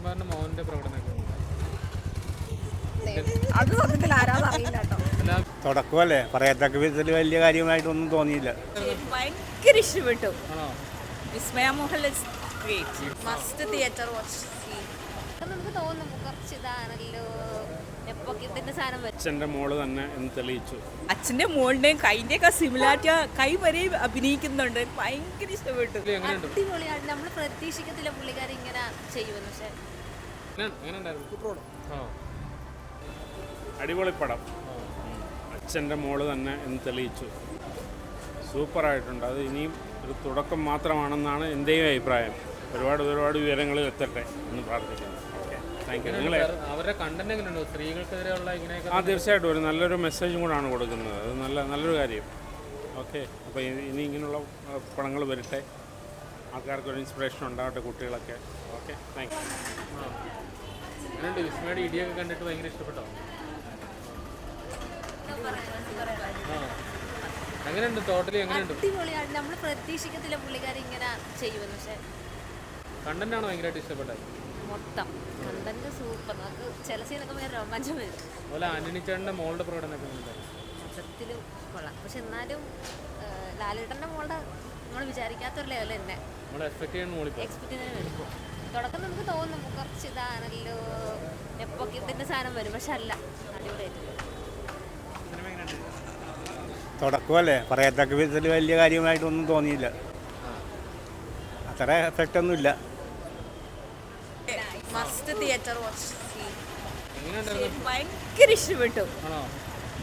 തിരുമാറിന്റെ മോഹന്റെ പ്രകടനമൊക്കെ അത് സത്യത്തിൽ ആരാന്ന് അറിയില്ല കേട്ടോ. തുടക്കമല്ലേ, പറയത്തക്ക വിധത്തിൽ വലിയ കാര്യമായിട്ടൊന്നും തോന്നിയില്ല. ഭയങ്കര ഇഷ്ടപ്പെട്ടു. ആണോ? വിസ്മയ മോഹൻ മസ്റ്റ് തിയേറ്റർ വാച്ച്. നമുക്ക് തോന്നും കുറച്ച് ഇതാണല്ലോ എപ്പൊക്കെ സാധനം വരും. അച്ഛൻ്റെ മോള് തന്നെ എന്ന് തെളിയിച്ചു. അച്ഛന്റെ മോളുടെയും കൈൻ്റെയൊക്കെ സിമിലാരിറ്റി, കൈ വരെ അഭിനയിക്കുന്നുണ്ട്. ഭയങ്കര ഇഷ്ടപ്പെട്ടു. അടിപൊളിയാണ്. നമ്മൾ പ്രതീക്ഷിക്കത്തില്ല പുള്ളിക്കാരൻ ഇങ്ങനെ ചെയ്യുമെന്ന്. പക്ഷെ അടിപൊളി പടം. അച്ഛൻ്റെ മോള് തന്നെ എന്ന് തെളിയിച്ചു. സൂപ്പറായിട്ടുണ്ട്. അത് ഇനിയും ഒരു തുടക്കം മാത്രമാണെന്നാണ് എൻ്റെയും അഭിപ്രായം. ഒരുപാട് വിവരങ്ങളിൽ എത്തട്ടെ എന്ന് പ്രാർത്ഥിക്കുന്നു. Okay, thank you. നിങ്ങളെ അവരുടെ കണ്ടന്റ് എങ്ങനെയുണ്ടോ? സ്ത്രീകൾക്കെതിരെയുള്ള ഇങ്ങനെയൊക്കെ തീർച്ചയായിട്ടും ഒരു നല്ലൊരു മെസ്സേജും കൂടാണ് കൊടുക്കുന്നത്. അത് നല്ലൊരു കാര്യം. ഓക്കെ, അപ്പോൾ ഇനി ഇങ്ങനെയുള്ള പടങ്ങൾ വരട്ടെ, ആൾക്കാർക്കൊരു ഇൻസ്പിറേഷൻ ഉണ്ടാവട്ടെ, കുട്ടികളൊക്കെ. Okay, thank you. എങ്ങനെയുണ്ട്? വിസ്മയുടെ ഇടിയൊക്കെ കണ്ടിട്ട് ഭയങ്കര ഇഷ്ടപ്പെട്ടോ? എങ്ങനെയുണ്ട്? ടോട്ടലി എങ്ങനെയുണ്ട്? അടിപൊളിയാണ്. നമ്മൾ പ്രതീക്ഷിക്കത്തില്ല പുള്ളിക്കാരൻ ഇങ്ങനെ ചെയ്യുമെന്ന്. പക്ഷെ കണ്ടന്റ് ആണോ ഭയങ്കരമായിട്ട് ഇഷ്ടപ്പെട്ടത്? മൊത്തം കണ്ടന്റ് സൂപ്പർ. നമുക്ക് ചില സീനൊക്കെ ഭയങ്കര രോമാഞ്ചം വരും. അതുപോലെ ആന്റണി ചേട്ടൻ്റെ മോളുടെ പ്രകടനമൊക്കെ മൊത്തത്തിൽ കൊള്ളാം. പക്ഷെ എന്നാലും ലാലേട്ടൻ്റെ മോളുടെ നമ്മൾ വിചാരിക്കാത്തൊരു ലെവൽ തന്നെ നമ്മൾ എക്സ്പെക്ട് ചെയ്യുന്ന എടുക്കും. തുടക്കം നമുക്ക് തോന്നും കുറച്ച് ഇതാണല്ലോ എപ്പൊക്കെ സാധനം വരും. പക്ഷെ അല്ല, അടിപൊളിയായിട്ട്. തുടക്കമല്ലേ, പറയത്തക്ക വിധത്തിൽ വലിയ കാര്യമായിട്ടൊന്നും തോന്നിയില്ല. അത്ര എഫക്റ്റ് ഒന്നുമില്ല. Must theatre watch. എങ്ങനെയുണ്ടായിരുന്നു? ഭയങ്കര ഇഷ്ടപ്പെട്ടു. ആണോ?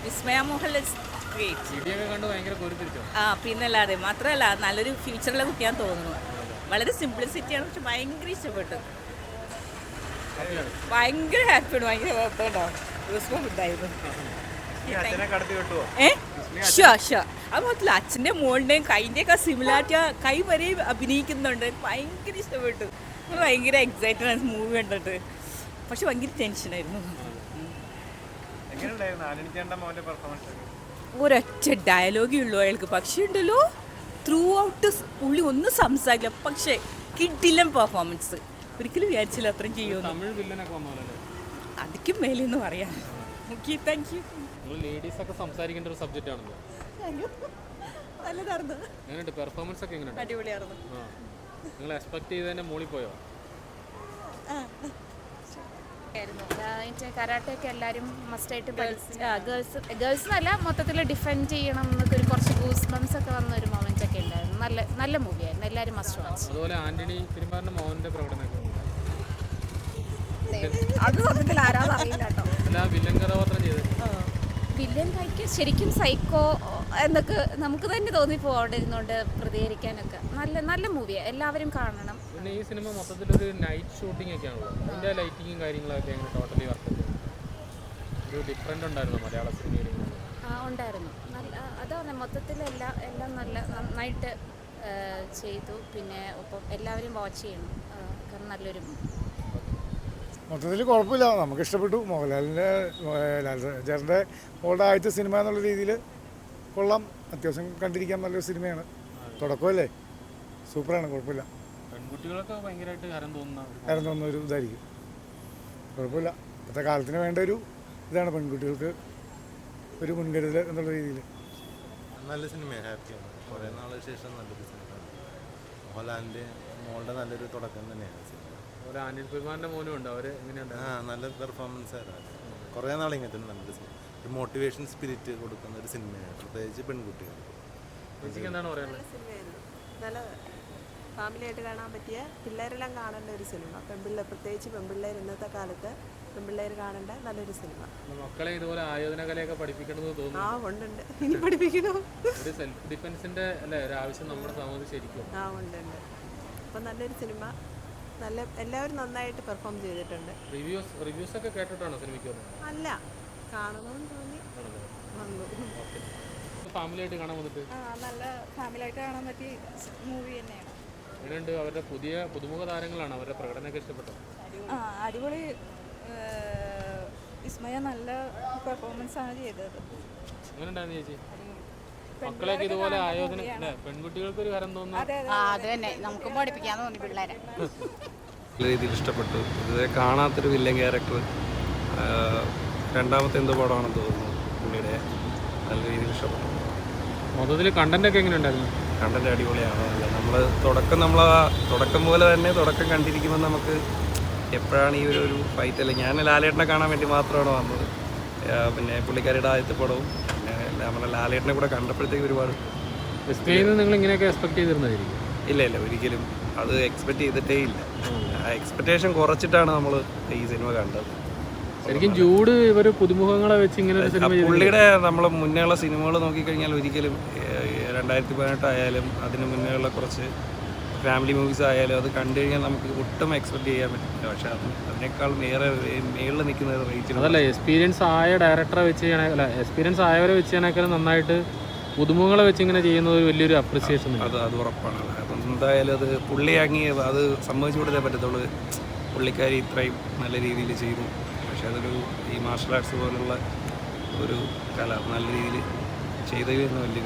വിസ്മയ മോഹൻ ഇടിയൊക്കെ കണ്ട് ഭയങ്കര കോരിത്തിരിച്ചോ? പിന്നല്ലാതെ മാത്രമല്ല നല്ലൊരു ഫ്യൂച്ചറിലെ കുട്ടിയാന്ന് തോന്നുന്നു. വളരെ സിംപ്ലിസിറ്റിയാണ്, പക്ഷെ ഭയങ്കര ഇഷ്ടപ്പെട്ടു. ഭയങ്കര ഹാപ്പിയാണ്. ഭയങ്കര കുഴപ്പമുണ്ടാവും ഉണ്ടായിരുന്നു. അത് മാത്രമല്ല അച്ഛൻ്റെ മോളുടെയും കൈൻ്റെയൊക്കെ സിമിലാരിറ്റി, കൈ വരെ അഭിനയിക്കുന്നുണ്ട്. ഭയങ്കര ഇഷ്ടപ്പെട്ടു. ഭയങ്കര എക്സൈറ്റഡ് ആണ് മൂവി കണ്ടിട്ട്. പക്ഷെ ഭയങ്കര ടെൻഷനായിരുന്നു. ഒരൊറ്റ ഡയലോഗേ ഉള്ളൂ അയാൾക്ക്. പക്ഷേ ഉണ്ടല്ലോ, ത്രൂ ഔട്ട് പുള്ളി ഒന്നും സംസാരിക്കില്ല. പക്ഷേ കിഡിലൻ പെർഫോമൻസ്. ഒരിക്കലും വിചാരിച്ചില്ല അത്രയും ചെയ്യുമെന്ന്. തമിഴ് വില്ലനൊക്കെ വന്നോളൂ. അതിക്കും മേലെന്ന് പറയാം. Okay, thank you. ലേഡീസ് ഒക്കെ സംസാരിക്കേണ്ട ഒരു സബ്ജക്റ്റ് ആണല്ലോ. നല്ലതായിരുന്നു. എങ്ങനെയുണ്ട്? പെർഫോമൻസ് ഒക്കെ എങ്ങനെയുണ്ട്? അടിപൊളിയായിരുന്നു. നിങ്ങൾ എക്സ്പെക്ട് ചെയ്തതിന്റെ മുകളിൽ പോയോ? കരാട്ടയൊക്കെ എല്ലാവരും മസ്റ്റായിട്ട് ഗേൾസ് എന്നല്ല മൊത്തത്തിൽ ഡിഫെൻഡ് ചെയ്യണം എന്നൊക്കെ ഒരു കുറച്ച് ഗൂസ് ബംസ് ഒക്കെ വന്ന ഒരു മൊമെന്റ് ഒക്കെ ഉണ്ടായിരുന്നു. നല്ല മൂവിയായിരുന്നു. എല്ലാവരും മസ്റ്റ് വാച്ച്. അതുപോലെ ആന്റണി തിരുമാറിന്റെ മോഹന്റെ പ്രകടനമൊക്കെ അത് സത്യത്തിൽ ആരാന്ന് അറിയില്ല കേട്ടോ. അല്ല, വില്ലൻ കഥാപാത്രം ചെയ്തത് വില്ലൻ കൈക്ക് ശരിക്കും സൈക്കോ എന്നൊക്കെ നമുക്ക് തന്നെ തോന്നിപ്പോ അവിടെ ഇരുന്നുകൊണ്ട് പ്രതികരിക്കാനൊക്കെ നല്ല മൂവിയാണ്. എല്ലാവരും കാണണം. പിന്നെ ഈ സിനിമ മൊത്തത്തിലൊരു നൈറ്റ് ഷൂട്ടിംഗ് ഒക്കെ ആണല്ലോ. അതിൻ്റെ ലൈറ്റിങ്ങും കാര്യങ്ങളൊക്കെ എങ്ങനെ ടോട്ടലി വർക്ക് ഒരു ഡിഫറെൻ്റ് ഉണ്ടായിരുന്നു മലയാള സിനിമയിൽ? ഉണ്ടായിരുന്നു. അതാണ് മൊത്തത്തിൽ എല്ലാം നന്നായിട്ട് ചെയ്തു. പിന്നെ ഒപ്പം എല്ലാവരും വാച്ച് ചെയ്യണം. കാരണം നല്ലൊരു മൊത്തത്തിൽ കുഴപ്പമില്ല, നമുക്ക് ഇഷ്ടപ്പെട്ടു. മോഹൻലാലിൻ്റെ ചേട്ടൻ്റെ മോളുടെ ആദ്യത്തെ സിനിമ എന്നുള്ള രീതിയിൽ കൊള്ളാം. അത്യാവശ്യം കണ്ടിരിക്കാൻ നല്ലൊരു സിനിമയാണ്. തുടക്കമല്ലേ, സൂപ്പറാണ്. കുഴപ്പമില്ല. പെൺകുട്ടികളൊക്കെ ഭയങ്കരമായിട്ട് ഹരം തോന്നുന്ന ഒരു ഇതായിരിക്കും. കുഴപ്പമില്ല. ഇപ്പോഴത്തെ കാലത്തിന് വേണ്ട ഒരു ഇതാണ് പെൺകുട്ടികൾക്ക് ഒരു മുൻകരുതൽ എന്നുള്ള രീതിയിൽ. നല്ല സിനിമയാണ്. ഹാപ്പിയാണ്. കുറേ നാളിന് ശേഷം നല്ലൊരു സിനിമയാണ്. മോഹൻലാലിൻ്റെ മോളുടെ നല്ലൊരു തുടക്കം തന്നെയാണ് സിനിമ. ആന്റണി തിരുമാറിന്റെ മോനും ഉണ്ട്. അവർ എങ്ങനെയുണ്ട്? നല്ല പെർഫോമൻസ് ആയിരുന്നു. കുറേ നാൾ ഇങ്ങനത്തെ നല്ലൊരു സിനിമ, ഒരു മോട്ടിവേഷൻ സ്പിരിറ്റ് കൊടുക്കുന്ന ഒരു സിനിമയാണ്, പ്രത്യേകിച്ച് പെൺകുട്ടികൾ. എന്താണ് പറയുന്നത്? നല്ല ഫാമിലിയായിട്ട് കാണാൻ പറ്റിയ, പിള്ളേരെല്ലാം കാണേണ്ട ഒരു സിനിമ. പ്രത്യേകിച്ച് പെൺപിള്ളേർ ഇന്നത്തെ കാലത്ത് പെൺപിള്ളേർ കാണേണ്ട നല്ലൊരു സിനിമ. മക്കളെ ഇതുപോലെ ആയോധന കലയൊക്കെ പഠിപ്പിക്കണമെന്ന് തോന്നുന്നു. ഉണ്ട്. ഇനി പഠിപ്പിക്കണോ? ഒരു സെൽഫ് ഡിഫെൻസിന്റെ അല്ലേ ഒരു ആവശ്യം നമ്മുടെ സമൂഹത്തിൽ ശരിക്കും. ഉണ്ട്. അപ്പം നല്ലൊരു സിനിമ. എല്ലാവരും നന്നായിട്ട് പെർഫോം ചെയ്തിട്ടുണ്ട്. റിവ്യൂസ് ഒക്കെ കേട്ടിട്ടാണോ സിനിമയ്ക്ക്? അല്ല, കാണണമെന്ന് തോന്നി വന്നു. ഫാമിലിയായിട്ട് കാണാൻ വന്നിട്ട് നല്ല ഫാമിലിയായിട്ട് കാണാൻ പറ്റിയ മൂവി തന്നെയാണ്. എങ്ങനെയുണ്ട്? അവരുടെ പുതുമുഖ താരങ്ങളാണ്. അവരുടെ പ്രകടനമൊക്കെ ഇഷ്ടപ്പെട്ടു? അടിപൊളി. വിസ്മയ നല്ല പെർഫോമൻസ് ആണ് ചെയ്തത്. എങ്ങനെയുണ്ടായിരുന്നു ചേച്ചി? മക്കളൊക്കെ ഇതുപോലെ ആയോധന പെൺകുട്ടികൾക്ക് ഒരു ഹരം തോന്നുന്നു. അത് തന്നെ നമുക്ക് പഠിപ്പിക്കാൻ തോന്നി പിള്ളേരെ. നല്ല രീതിയിൽ ഇഷ്ടപ്പെട്ടു. ഇതുവരെ കാണാത്തൊരു വില്ലൻ ക്യാരക്ടർ. രണ്ടാമത്തെ എന്തോ പടമാണെന്ന് തോന്നുന്നു പുള്ളിയുടെ. നല്ല രീതിയിൽ ഇഷ്ടപ്പെട്ടു. മൊത്തത്തിൽ കണ്ടൻ്റൊക്കെ എങ്ങനെ ഉണ്ടായിരുന്നു? കണ്ടന്റ് അടിപൊളിയാണ്. നമ്മൾ തുടക്കം പോലെ തന്നെ തുടക്കം കണ്ടിരിക്കുമ്പോൾ നമുക്ക് എപ്പോഴാണ് ഈ ഒരു ഫൈറ്റ് അല്ല. ഞാൻ ലാലേട്ടനെ കാണാൻ വേണ്ടി മാത്രമാണ് വന്നത്. പിന്നെ പുള്ളിക്കാരിയുടെ ആദ്യത്തെ പടവും പിന്നെ നമ്മുടെ ലാലേട്ടനെ കൂടെ കണ്ടപ്പോഴത്തേക്ക് ഒരുപാട് നിങ്ങൾ ഇങ്ങനെയൊക്കെ എക്സ്പെക്ട് ചെയ്തിരുന്നതായിരിക്കും? ഇല്ല ഒരിക്കലും അത് എക്സ്പെക്ട് ചെയ്തിട്ടേ ഇല്ല. എക്സ്പെക്റ്റേഷൻ കുറച്ചിട്ടാണ് നമ്മൾ ഈ സിനിമ കണ്ടത്. ശരിക്കും ജൂഡ് ഇവർ പുതുമുഖങ്ങളെ വെച്ച് ഇങ്ങനെ ഒരു സിനിമ പുള്ളിയുടെ നമ്മൾ മുന്നേയുള്ള സിനിമകൾ നോക്കിക്കഴിഞ്ഞാൽ ഒരിക്കലും 2018 ആയാലും അതിന് മുന്നേയുള്ള കുറച്ച് ഫാമിലി മൂവീസ് ആയാലും അത് കണ്ടു കഴിഞ്ഞാൽ നമുക്ക് ഒട്ടും എക്സ്പെക്ട് ചെയ്യാൻ പറ്റില്ല. പക്ഷെ അതിനേക്കാളും ഏറെ മേളിൽ നിൽക്കുന്ന റേറ്റിൽ അതല്ല എക്സ്പീരിയൻസ് ആയ ഡയറക്ടറെ വെച്ച് അല്ല എക്സ്പീരിയൻസ് ആയവരെ വെച്ച് ചെയ്യാനേക്കാളും നന്നായിട്ട് പുതുമുഖങ്ങളെ വെച്ച് ഇങ്ങനെ ചെയ്യുന്നത് വലിയൊരു അപ്രിസിയേഷൻ. അത് ഉറപ്പാണ്. അപ്പം എന്തായാലും അത് പുള്ളി അത് സമ്മതിച്ചു കൊടുത്തേ പറ്റത്തുള്ളൂ. പുള്ളിക്കാരി ഇത്രയും നല്ല രീതിയിൽ ചെയ്തു. പക്ഷെ അതൊരു ഈ മാർഷൽ ആർട്സ് പോലുള്ള ഒരു കല നല്ല രീതിയിൽ ചെയ്തതിൽ നിന്ന് വലിയ